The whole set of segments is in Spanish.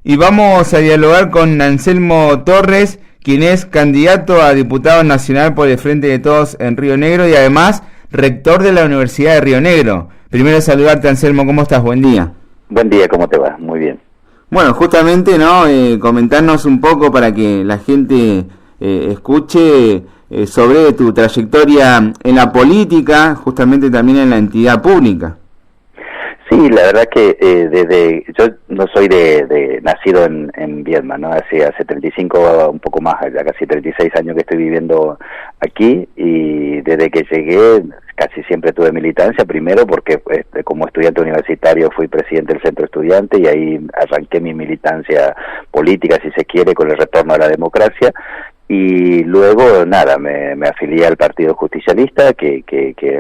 Y vamos a dialogar con Anselmo Torres, quien es candidato a diputado nacional por el Frente de Todos en Río Negro y además rector de la Universidad de Río Negro. Primero saludarte, Anselmo, ¿cómo estás? Buen día. Buen día, ¿cómo te va? Muy bien. Bueno, justamente, ¿no? Comentarnos un poco para que la gente escuche sobre tu trayectoria en la política, justamente también en la entidad pública. Sí, la verdad que yo no soy nacido en Viedma, ¿no? Hace 35, un poco más, ya casi 36 años que estoy viviendo aquí, y desde que llegué casi siempre tuve militancia, primero porque como estudiante universitario fui presidente del centro estudiante y ahí arranqué mi militancia política, si se quiere, con el retorno a la democracia. Y luego, nada, me afilié al Partido Justicialista, que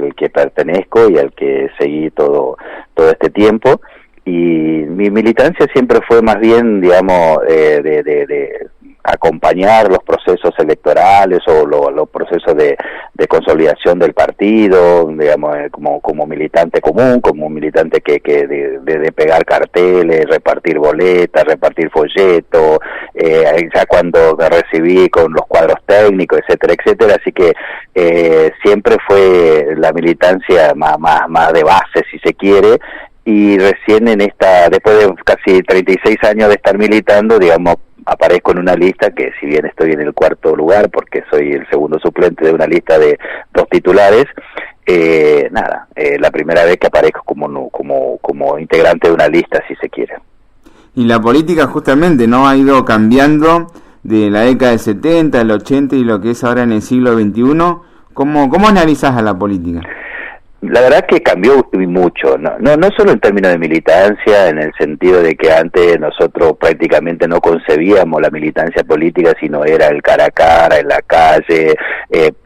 al que pertenezco y al que seguí todo este tiempo. Y mi militancia siempre fue más bien, digamos, de acompañar los procesos electorales o los procesos de consolidación del partido, digamos, como militante común, como un militante que de pegar carteles, repartir boletas, repartir folletos, ya cuando me recibí con los cuadros técnicos, etcétera, etcétera. Así que siempre fue la militancia más de base, si se quiere. Y recién después de casi 36 años de estar militando, digamos, aparezco en una lista que, si bien estoy en el cuarto lugar porque soy el segundo suplente de una lista de 2 titulares, la primera vez que aparezco como integrante de una lista, si se quiere. Y la política justamente no ha ido cambiando de la década del 70, del 80 y lo que es ahora en el siglo XXI. ¿Cómo analizás a la política? La verdad que cambió mucho, no solo en términos de militancia, en el sentido de que antes nosotros prácticamente no concebíamos la militancia política, sino era el cara a cara, en la calle,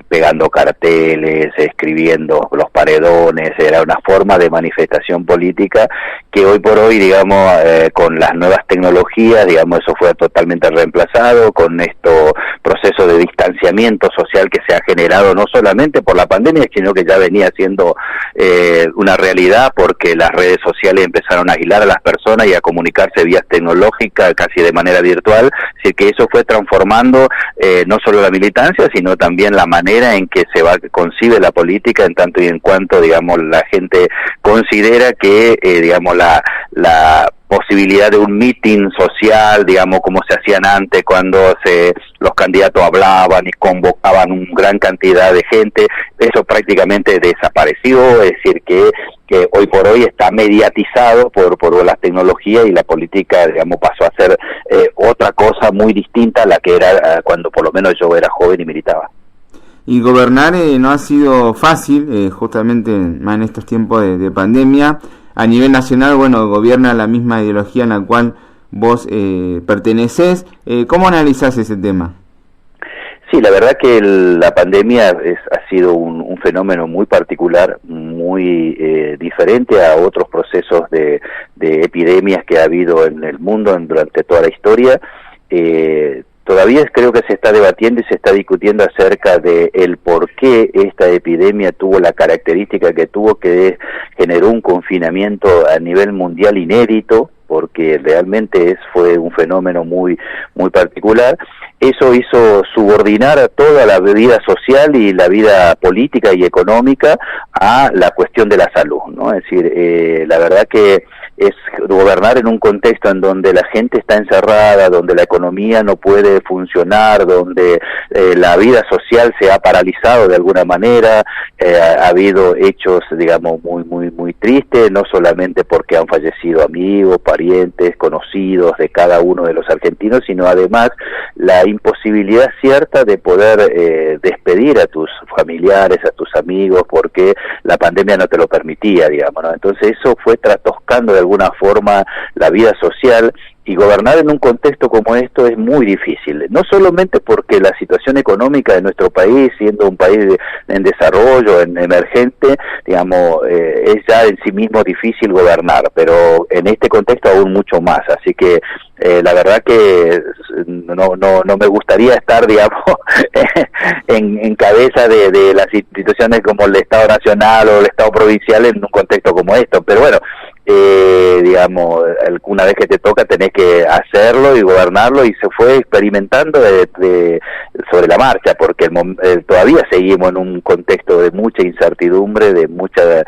pegando carteles, escribiendo los paredones, era una forma de manifestación política que hoy por hoy, digamos, con las nuevas tecnologías, digamos, eso fue totalmente reemplazado, con estos procesos de distanciamiento social que se ha generado no solamente por la pandemia, sino que ya venía siendo una realidad porque las redes sociales empezaron a aislar a las personas y a comunicarse vía tecnológica casi de manera virtual, así que eso fue transformando no solo la militancia, sino también la manera en que concibe la política, en tanto y en cuanto, digamos, la gente considera que, digamos, la posibilidad de un meeting social, digamos, como se hacían antes cuando los candidatos hablaban y convocaban una gran cantidad de gente, eso prácticamente desapareció, es decir, que hoy por hoy está mediatizado por las tecnologías y la política, digamos, pasó a ser otra cosa muy distinta a la que era cuando por lo menos yo era joven y militaba. Y gobernar no ha sido fácil, justamente más en estos tiempos de pandemia. A nivel nacional, bueno, gobierna la misma ideología en la cual vos pertenecés. ¿Cómo analizás ese tema? Sí, la verdad que la pandemia ha sido un fenómeno muy particular, muy diferente a otros procesos de epidemias que ha habido en el mundo durante toda la historia. Todavía creo que se está debatiendo y se está discutiendo acerca de el por qué esta epidemia tuvo la característica que tuvo, que generó un confinamiento a nivel mundial inédito, porque realmente fue un fenómeno muy particular. Eso hizo subordinar a toda la vida social y la vida política y económica a la cuestión de la salud, ¿no? Es decir, la verdad que es gobernar en un contexto en donde la gente está encerrada, donde la economía no puede funcionar, donde la vida social se ha paralizado de alguna manera, ha habido hechos, digamos, muy tristes, no solamente porque han fallecido amigos, parientes, conocidos de cada uno de los argentinos, sino además la imposibilidad cierta de poder despedir a tus familiares, a tus amigos, porque la pandemia no te lo permitía, digamos, ¿no? Entonces eso fue trastocando de alguna forma la vida social, y gobernar en un contexto como esto es muy difícil, no solamente porque la situación económica de nuestro país, siendo un país en desarrollo, en emergente, digamos, es ya en sí mismo difícil gobernar, pero en este contexto aún mucho más, así que la verdad que no me gustaría estar, digamos, en cabeza de las instituciones como el Estado Nacional o el Estado Provincial en un contexto como esto, pero bueno, digamos, una vez que te toca tenés que hacerlo y gobernarlo, y se fue experimentando sobre la marcha, porque todavía seguimos en un contexto de mucha incertidumbre, de mucha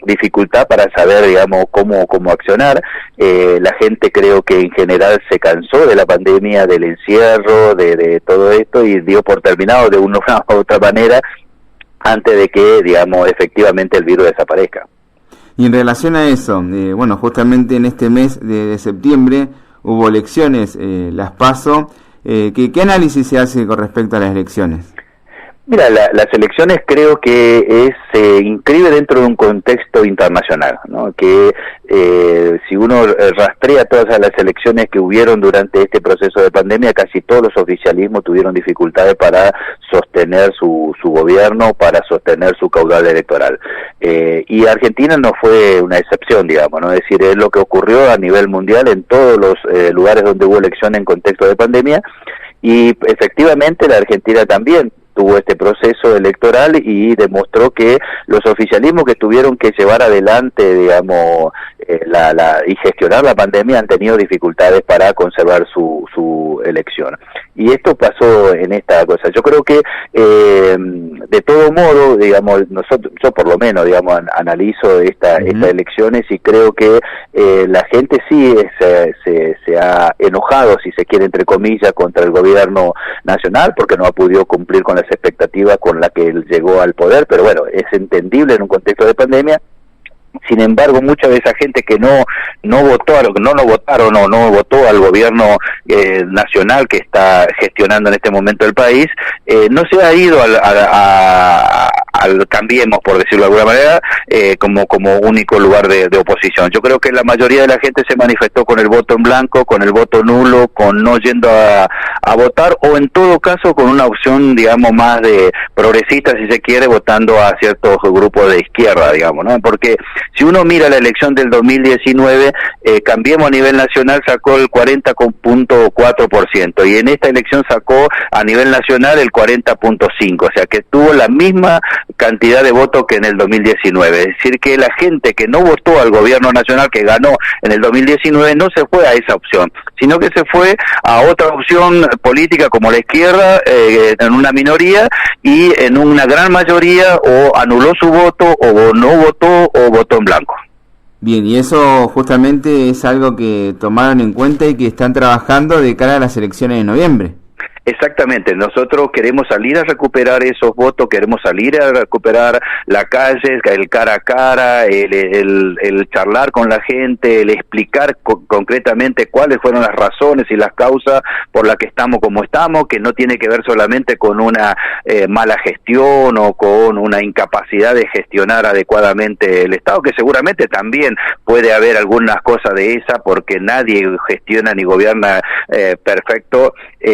dificultad para saber, digamos, cómo accionar. La gente, creo que en general se cansó de la pandemia, del encierro, de todo esto, y dio por terminado de una u otra manera antes de que, digamos, efectivamente el virus desaparezca. Y en relación a eso, bueno, justamente en este mes de septiembre hubo elecciones, las PASO. ¿Qué análisis se hace con respecto a las elecciones? Mira, las elecciones creo que se inscribe dentro de un contexto internacional, ¿no? Que si uno rastrea todas las elecciones que hubieron durante este proceso de pandemia, casi todos los oficialismos tuvieron dificultades para sostener su gobierno, para sostener su caudal electoral. Y Argentina no fue una excepción, digamos, ¿no? Es decir, es lo que ocurrió a nivel mundial en todos los lugares donde hubo elecciones en contexto de pandemia, y efectivamente la Argentina también tuvo este proceso electoral y demostró que los oficialismos que tuvieron que llevar adelante, digamos, y gestionar la pandemia han tenido dificultades para conservar su elección. Y esto pasó en esta cosa. Yo creo que de todo modo, digamos, yo por lo menos, digamos, analizo estas elecciones, y creo que la gente sí se ha enojado, si se quiere, entre comillas, contra el gobierno nacional, porque no ha podido cumplir con las expectativas con la que él llegó al poder, pero bueno, es entendible en un contexto de pandemia. Sin embargo, mucha de esa gente que no votó al gobierno nacional que está gestionando en este momento el país, no se ha ido al Cambiemos, por decirlo de alguna manera, como único lugar de oposición. Yo creo que la mayoría de la gente se manifestó con el voto en blanco, con el voto nulo, con no yendo a votar, o en todo caso con una opción, digamos, más de progresista, si se quiere, votando a ciertos grupos de izquierda, digamos, ¿no? Porque si uno mira la elección del 2019, Cambiemos a nivel nacional sacó el 40.4%, y en esta elección sacó a nivel nacional el 40.5%, o sea que tuvo la misma cantidad de votos que en el 2019. Es decir, que la gente que no votó al gobierno nacional que ganó en el 2019 no se fue a esa opción, sino que se fue a otra opción política como la izquierda, en una minoría, y en una gran mayoría o anuló su voto, o no votó, o votó en blanco. Bien, y eso justamente es algo que tomaron en cuenta y que están trabajando de cara a las elecciones de noviembre. Exactamente, nosotros queremos salir a recuperar esos votos, queremos salir a recuperar la calle, el cara a cara, el charlar con la gente, el explicar concretamente cuáles fueron las razones y las causas por las que estamos como estamos, que no tiene que ver solamente con una mala gestión o con una incapacidad de gestionar adecuadamente el Estado, que seguramente también puede haber algunas cosas de esa, porque nadie gestiona ni gobierna perfecto,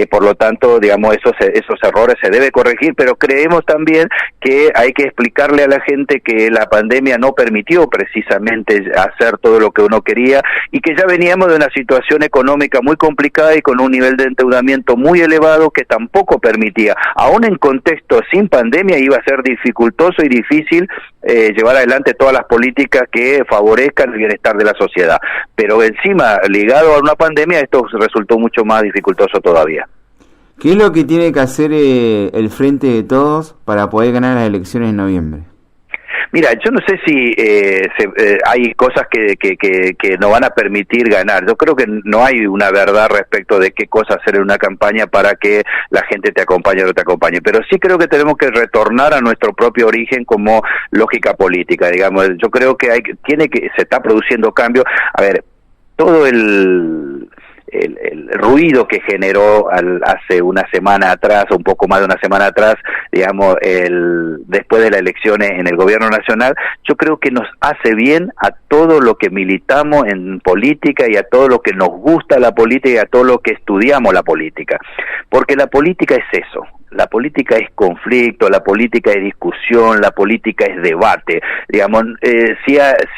por lo tanto, digamos, esos errores se debe corregir, pero creemos también que hay que explicarle a la gente que la pandemia no permitió precisamente hacer todo lo que uno quería, y que ya veníamos de una situación económica muy complicada y con un nivel de endeudamiento muy elevado que tampoco permitía, aún en contexto sin pandemia, iba a ser dificultoso y difícil llevar adelante todas las políticas que favorezcan el bienestar de la sociedad, pero encima, ligado a una pandemia, esto resultó mucho más dificultoso todavía. ¿Qué es lo que tiene que hacer el Frente de Todos para poder ganar las elecciones en noviembre? Mira, yo no sé si hay cosas que no van a permitir ganar. Yo creo que no hay una verdad respecto de qué cosa hacer en una campaña para que la gente te acompañe o no te acompañe. Pero sí creo que tenemos que retornar a nuestro propio origen como lógica política, digamos. Yo creo que se está produciendo cambio. A ver, todo el ruido que generó hace una semana atrás, o un poco más de una semana atrás, digamos, después de las elecciones en el gobierno nacional, yo creo que nos hace bien a todo lo que militamos en política, y a todo lo que nos gusta la política, y a todo lo que estudiamos la política, porque la política es eso. la política es conflicto, la política es discusión, la política es debate. Digamos,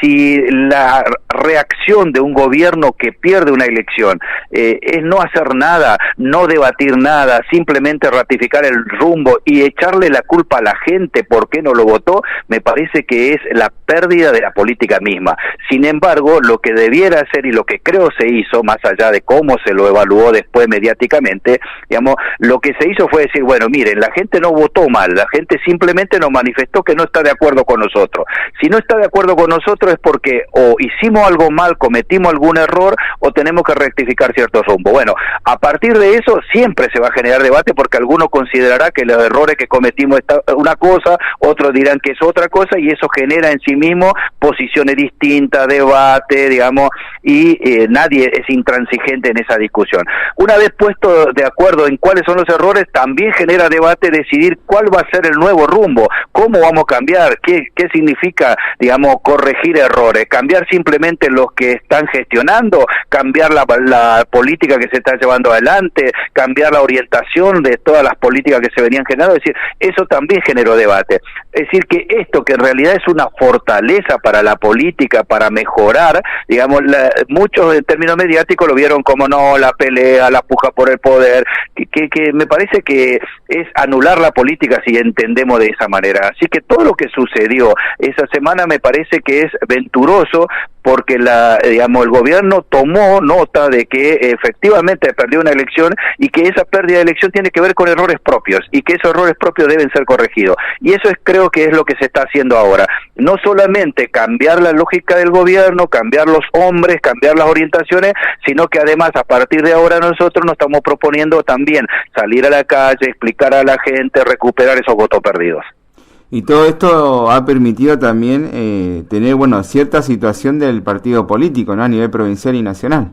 si la reacción de un gobierno que pierde una elección es no hacer nada, no debatir nada, simplemente ratificar el rumbo y echarle la culpa a la gente por qué no lo votó, me parece que es la pérdida de la política misma. Sin embargo, lo que debiera hacer y lo que creo se hizo, más allá de cómo se lo evaluó después mediáticamente, digamos, lo que se hizo fue decir, bueno, miren, la gente no votó mal, la gente simplemente nos manifestó que no está de acuerdo con nosotros. Si no está de acuerdo con nosotros es porque o hicimos algo mal, cometimos algún error o tenemos que rectificar cierto rumbo. Bueno, a partir de eso siempre se va a generar debate porque alguno considerará que los errores que cometimos es una cosa, otros dirán que es otra cosa y eso genera en sí mismo posiciones distintas, debate, digamos, y nadie es intransigente en esa discusión. Una vez puesto de acuerdo en cuáles son los errores, también genera debate decidir cuál va a ser el nuevo rumbo, cómo vamos a cambiar, qué significa, digamos, corregir errores, cambiar simplemente los que están gestionando, cambiar la política que se está llevando adelante, cambiar la orientación de todas las políticas que se venían generando, es decir, eso también generó debate. Es decir, que esto que en realidad es una fortaleza para la política, para mejorar, digamos, muchos en términos mediáticos lo vieron como no, la pelea, la puja por el poder, que me parece que es anular la política si entendemos de esa manera. Así que todo lo que sucedió esa semana me parece que es venturoso porque el gobierno tomó nota de que efectivamente perdió una elección y que esa pérdida de elección tiene que ver con errores propios y que esos errores propios deben ser corregidos. Y eso creo que es lo que se está haciendo ahora. No solamente cambiar la lógica del gobierno, cambiar los hombres, cambiar las orientaciones, sino que además a partir de ahora nosotros nos estamos proponiendo también salir a la calle, explicar a la gente, recuperar esos votos perdidos. Y todo esto ha permitido también tener, cierta situación del partido político, ¿no? A nivel provincial y nacional.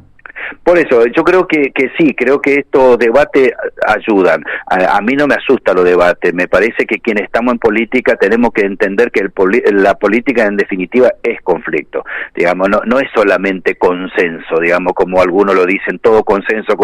Por eso, yo creo que sí, creo que estos debates ayudan. A mí no me asusta los debates, me parece que quienes estamos en política tenemos que entender que la política en definitiva es conflicto, digamos, no es solamente consenso, digamos, como algunos lo dicen, todo consenso,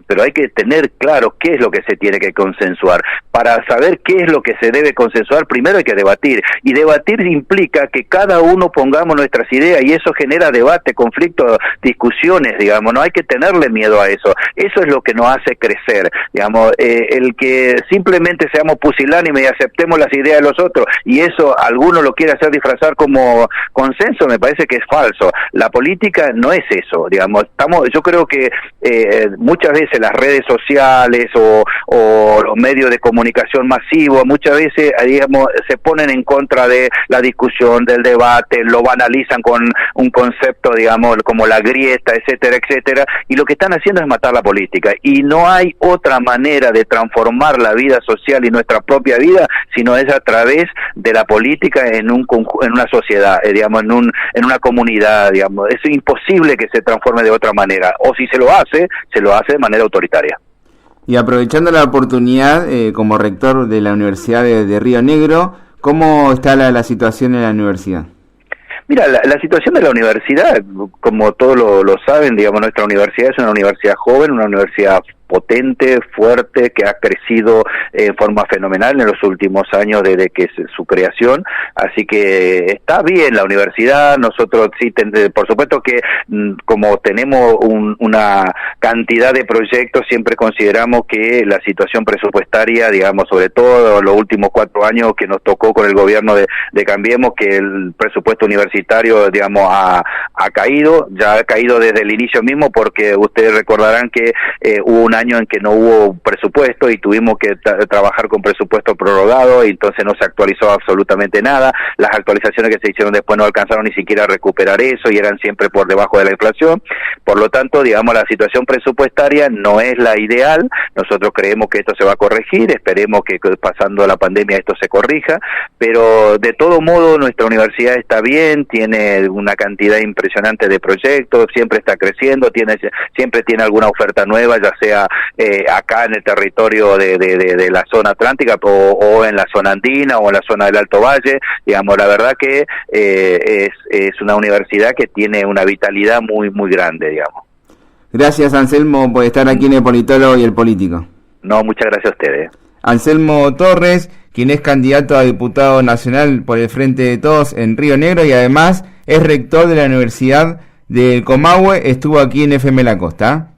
pero hay que tener claro qué es lo que se tiene que consensuar. Para saber qué es lo que se debe consensuar, primero hay que debatir, y debatir implica que cada uno pongamos nuestras ideas, y eso genera debate, conflicto, discusiones, digamos, no hay que tenerle miedo a eso. Eso es lo que nos hace crecer, digamos, el que simplemente seamos pusilánimes y aceptemos las ideas de los otros, y eso alguno lo quiere hacer disfrazar como consenso, me parece que es falso. La política no es eso, digamos, yo creo que muchas veces las redes sociales o los medios de comunicación masivos, muchas veces, digamos, se ponen en contra de la discusión, del debate, lo banalizan con un concepto, digamos, como la grieta, etcétera, etcétera, y lo que están haciendo es matar la política, y no hay otra manera de transformar la vida social y nuestra propia vida, sino es a través de la política en una sociedad, digamos, en una comunidad, digamos. Es imposible que se transforme de otra manera, o si se lo hace de manera autoritaria. Y aprovechando la oportunidad, como rector de la Universidad de Río Negro, ¿cómo está la situación en la universidad? Mira, la situación de la universidad, como todos lo saben, digamos, nuestra universidad es una universidad joven, una universidad potente, fuerte, que ha crecido en forma fenomenal en los últimos años desde que es su creación, así que está bien la universidad. Nosotros sí, por supuesto que como tenemos una cantidad de proyectos, siempre consideramos que la situación presupuestaria, digamos, sobre todo los últimos 4 años que nos tocó con el gobierno de Cambiemos, que el presupuesto universitario, digamos, ha caído, ya ha caído desde el inicio mismo, porque ustedes recordarán que hubo un año en que no hubo presupuesto y tuvimos que trabajar con presupuesto prorrogado, y entonces no se actualizó absolutamente nada. Las actualizaciones que se hicieron después no alcanzaron ni siquiera a recuperar eso y eran siempre por debajo de la inflación. Por lo tanto, digamos, la situación presupuestaria no es la ideal. Nosotros creemos que esto se va a corregir, esperemos que pasando la pandemia esto se corrija, pero de todo modo nuestra universidad está bien, tiene una cantidad impresionante de proyectos, siempre está creciendo, siempre tiene alguna oferta nueva, ya sea acá en el territorio de la zona atlántica o en la zona andina o en la zona del Alto Valle. Digamos, la verdad que es una universidad que tiene una vitalidad muy, muy grande, digamos. Gracias, Anselmo, por estar aquí en El Politólogo y El Político. No, muchas gracias a ustedes. Anselmo Torres, quien es candidato a diputado nacional por el Frente de Todos en Río Negro y además es rector de la Universidad del Comahue, estuvo aquí en FM La Costa.